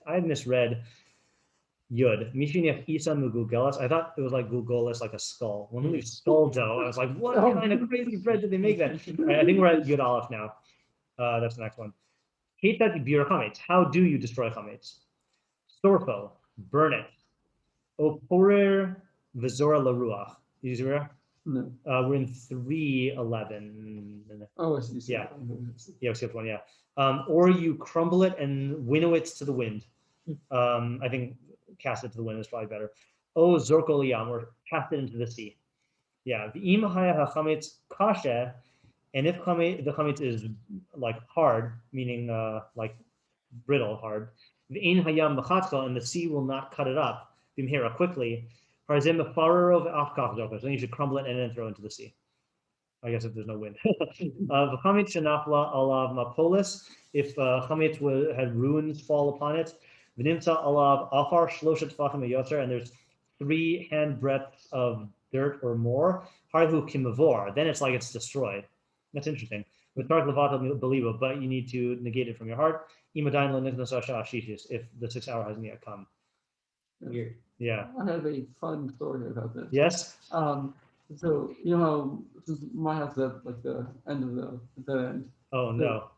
I misread Yud. Mishinef Isa Mugugelas. I thought it was like Gugolas, like a skull. When we skull dough, I was like, what kind of crazy bread did they make that? Right, I think we're at Yud Aleph now. That's the next one. Hate that bir chametz. How do you destroy chametz? Storfo, burn it. Oporer v'zora laruach. You see where? No. We're in 3:11. Oh, I see. Yeah. Yeah, we skipped one. Yeah. Or you crumble it and winnow it to the wind. I think cast it to the wind is probably better. Oh, zorkol yam, or cast it into the sea. Yeah. The imahaya hachametz kasha, and if the chametz is like hard, meaning like brittle, hard. The ein hayam b'chatzka, and the sea will not cut it up. Bimhera, quickly. Then you should crumble it and then throw it into the sea. I guess if there's no wind. Chametz shenafla alav mapolis, if chametz had ruins fall upon it. V'nimtza alav afar shloshet tefachim v'yoter, and there's 3 hand breadths of dirt or more. Harhu kimavor, then it's like it's destroyed. That's interesting. With tark levata believa, but you need to negate it from your heart. Imadain leniknasasha ashishis, if the 6th hour hasn't yet come. Weird. Yeah. I have a fun story about this. Yes. So you know how my house is at like the end of the end. Oh no.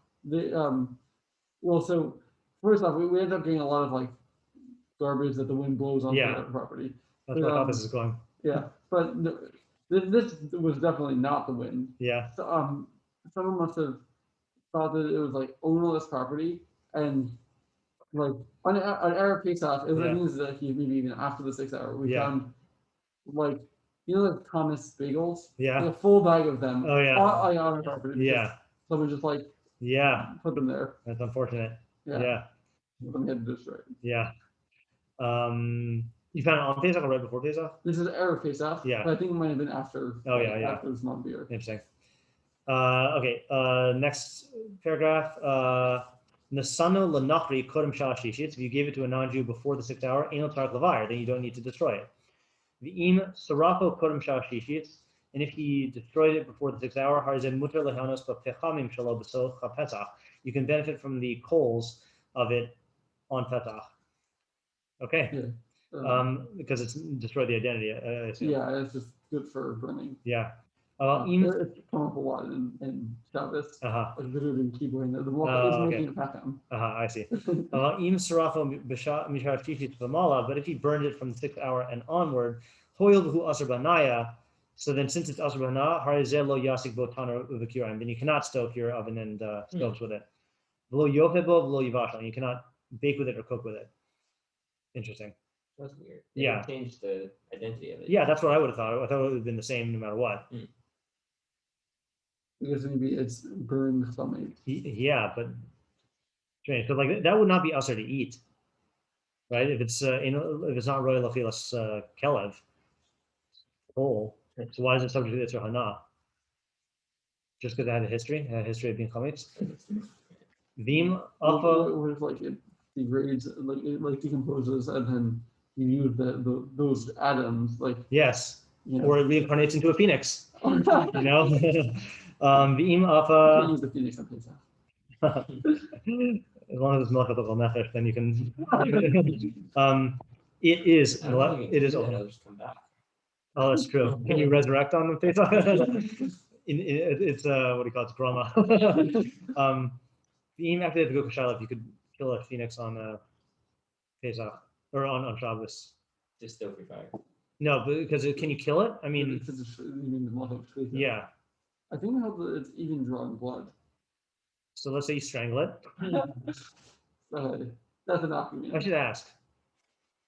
Well, so first off, we end up getting a lot of like garbage that the wind blows onto the property. That's where I thought this is going. Yeah, but this was definitely not the wind. Yeah. So someone must have thought that it was like ownerless property, and like on Arab Pesach, it Yeah. means that he maybe even after the 6 hour, we Yeah. found like like Thomas bagels, Yeah. like a full bag of them. Oh, yeah. on our property. because Yeah. Someone just like Yeah. put them there. That's unfortunate. Yeah. Yeah. Then we had to destroy it. Yeah. You found it on Pesach or right before Pesach? This is Arab Pesach. Yeah. But I think it might have been after. Oh, yeah, yeah. After this month beer. Interesting. Okay. Next paragraph. Nasano lanachri kodem shashishit. If you gave it to a non-Jew before the 6th hour, ain't no tark levayer, then you don't need to destroy it. V'im sarafo kodem shashishit. And if he destroyed it before the 6th hour, harzem muter lehanos b'pechamim shelo b'soch haPesach. You can benefit from the coals of it on Pesach. Okay. Yeah. Because it's destroyed the identity. I assume. Yeah, it's just good for burning. Yeah. It's come up a lot in Shabbos. Uh-huh. Like literally in keyboarding the more Oh, is okay. making a perakim. I see. Im sarafo mishashishit v'mala. But if he burned it from the 6th hour and onward, hoil v'hu asar banaya. So then, since it's asar bana, harizel lo yasik bo taner uvekirayim. Then you cannot stoke your oven and stoves with it. V'lo yofebo v'lo yivashal. You cannot bake with it or cook with it. Interesting. That's weird. They Yeah. changed the identity of it. Yeah, that's what I would have thought. I thought it would have been the same no matter what. Because maybe it's burned something. Yeah, but strange. So like that would not be usher to eat, right? If it's if it's not royal afilas kelev, whole. So why is it subject to Yitzhar Hana? Just because it had a history of being chametz. Vim alpha. What if like it degrades, like it like decomposes, and then you use those atoms, like Yes, you know. or it reincarnates into a phoenix. You You know. Vim can't alpha. use the Phoenix on Pesach. As long as it's melchat al nefesh, then you can. It is. I don't think It is. it'll just come back. Oh, that's true. Can you resurrect on the Pesach? It's what do you call it? It's Brahma. Even after the Bedikah Shiloh, if you could kill a phoenix on Pesach or on Shabbos. Just still free fire. No, because can you kill it? I mean, Because you mean the motto of Shvita. yeah. I think how it's even drawing blood. So let's say you strangle it. That's an argument. I should ask.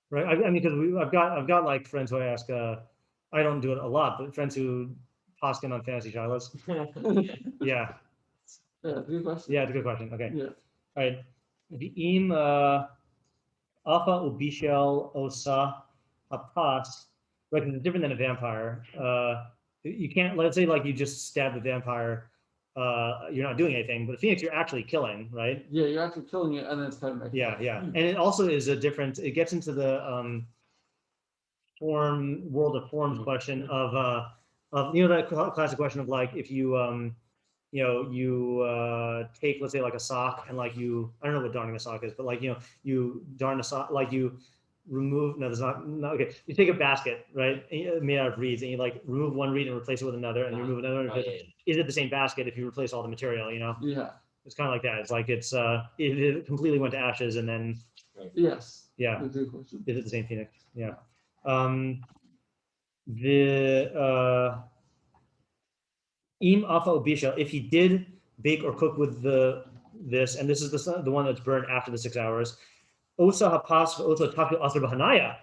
Right. I mean, because I've got like friends who I ask. I don't do it a lot, but friends who poskin on fantasy shilohs. Yeah. Yeah, it's a good question. Yeah, it's a good question. Okay. Yeah. All right. V'im alpha ubishel osa hapas. Right, 'cause it's different than a vampire. You can't. Let's say like you just stab the vampire. You're not doing anything, but a phoenix you're actually killing, right? Yeah, you're actually killing it, and then it's coming back. Yeah, yeah. And it also is a different. It gets into the world of forms question of that classic question of like if you take, let's say like a sock and like I don't know what darning a sock is, but like you darn a sock, like you remove, no, there's not okay. You take a basket, right, made out of reeds, and you like remove one reed and replace it with another, and you remove another. Is it the same basket if you replace all the material? Yeah. It's kind of like that. It's like it completely went to ashes, and then Yes. yeah. That's a good question. Is it the same phoenix? Yeah. Im alpha obisha, if he did bake or cook with this, and this is the one that's burned after the 6 hours. Osa hapas osa taku asr b'hanaya.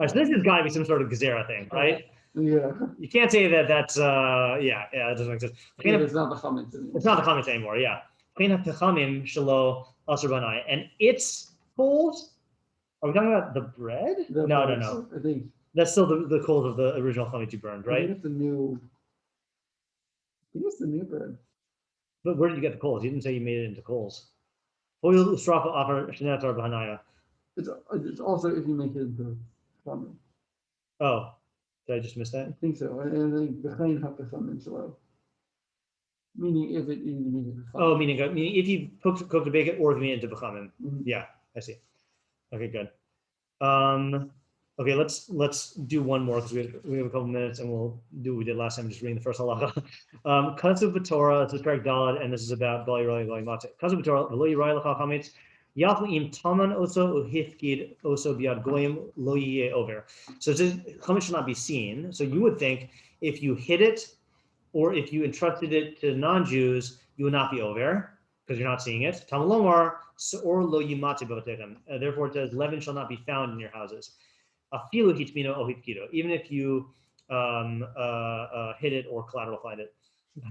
So this has got to be some sort of gezerah thing, right? Yeah. You can't say that that's it doesn't make sense. It's not the chametz anymore. It's not the comments anymore. Yeah. Pechamim shelo asr b'hanaya, and its coals. Are we talking about the bread? No. I think That's still the coals of the original chametz you burned, I right? think it's the new. I think it's the new bread. But where did you get the coals? You didn't say you made it into coals. Oil strafa offer shenatar b'hanaya. It's also if you make it into chametz. Oh, did I just miss that? I think so. I think behind have the chametz below. Meaning if you make it. Oh, meaning if you cooked to bake it, or if you made it into b'chamim. Mhm. Yeah, I see. Okay, good. Okay, let's do one more because we have a couple minutes, and we'll do what we did last time, just reading the first halacha. Kasu b'Torah, this is parak dalad, and this is about bali roi v'matze. Kasu b'Torah, v'lo yirai l'chal chametz, yachlu im taman oso uhifkid oso biad goyim lo yiyeh over. So it says chametz should not be seen. So you would think if you hid it, or if you entrusted it to non-Jews, you would not be over, because you're not seeing it. Talmud lomar or lo yimatze b'vatechem. Therefore, it says leaven shall not be found in your houses. Afilu hitmino o hitkido. Even if you hid it or collateralified it.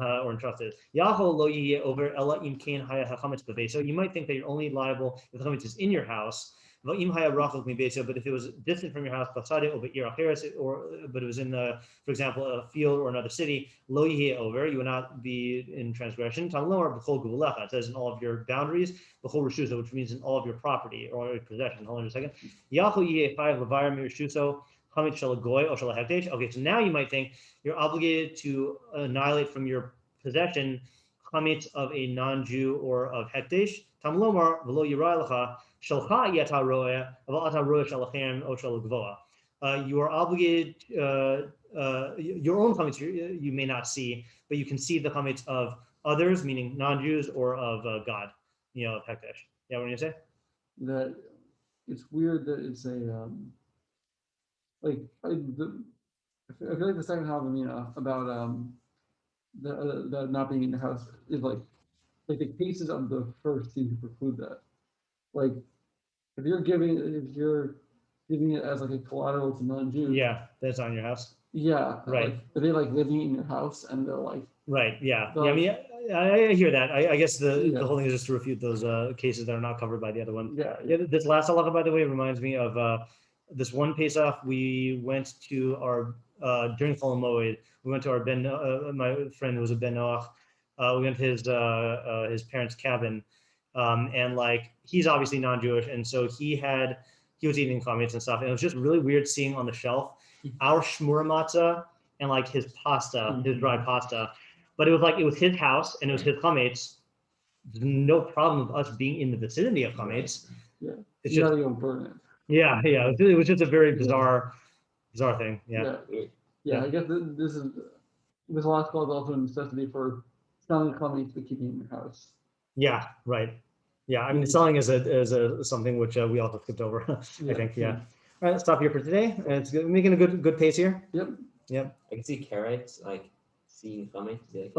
Or entrusted. Yahoo lo yeh over ella im kain haya hachametz bebeso. You might think that you're only liable if the chametz is in your house. But if it was distant from your house, or but it was in for example, a field or another city, lo yeh over, you would not be in transgression. It says in all of your boundaries, which means in all of your property or your possession. Hold on a second. Okay, so now you might think you're obligated to annihilate from your possession chametz of a non-Jew or of hekdesh. Tamlomar v'lo yirah lecha shalcha yata roeh v'ata roeh shalachem o shalagvoa. You are obligated your own chametz you may not see, but you can see the chametz of others, meaning non-Jews, or of God, of hekdesh. Yeah, what do you say? That it's weird that it's a I feel like the second half of about the not being in the house is like the cases of the first seem to preclude that. Like if you're giving it as like a collateral to non-Jews. Yeah, that's on your house. Yeah. Right. Like, are they like living in your house and they're like. Right. Yeah. So, yeah. I mean, I hear that. I guess the Yeah. whole thing is just to refute those cases that are not covered by the other one. Yeah. Yeah, this last halacha, by the way, reminds me of this one Pesach. We went to our during Chol Moed. We went to our my friend who was a Ben Noach. We went to his parents' cabin, and like he's obviously non-Jewish, and so he was eating chametz and stuff, and it was just really weird seeing on the shelf our shmura matzah and like his pasta, his dry pasta. But it was his house and it was his chametz. No problem of us being in the vicinity of chametz. Yeah. It's You just gotta go burn it. yeah. It was just a very bizarre thing. Yeah. I guess this last call is also a necessity for selling chametz but keeping it in your house. Yeah. Right. Yeah. I mean, selling is a something which we also skipped over. I think. Yeah. All right. Let's stop here for today. It's making a good pace here. Yep. Yep. I can see Karaites like seeing chametz.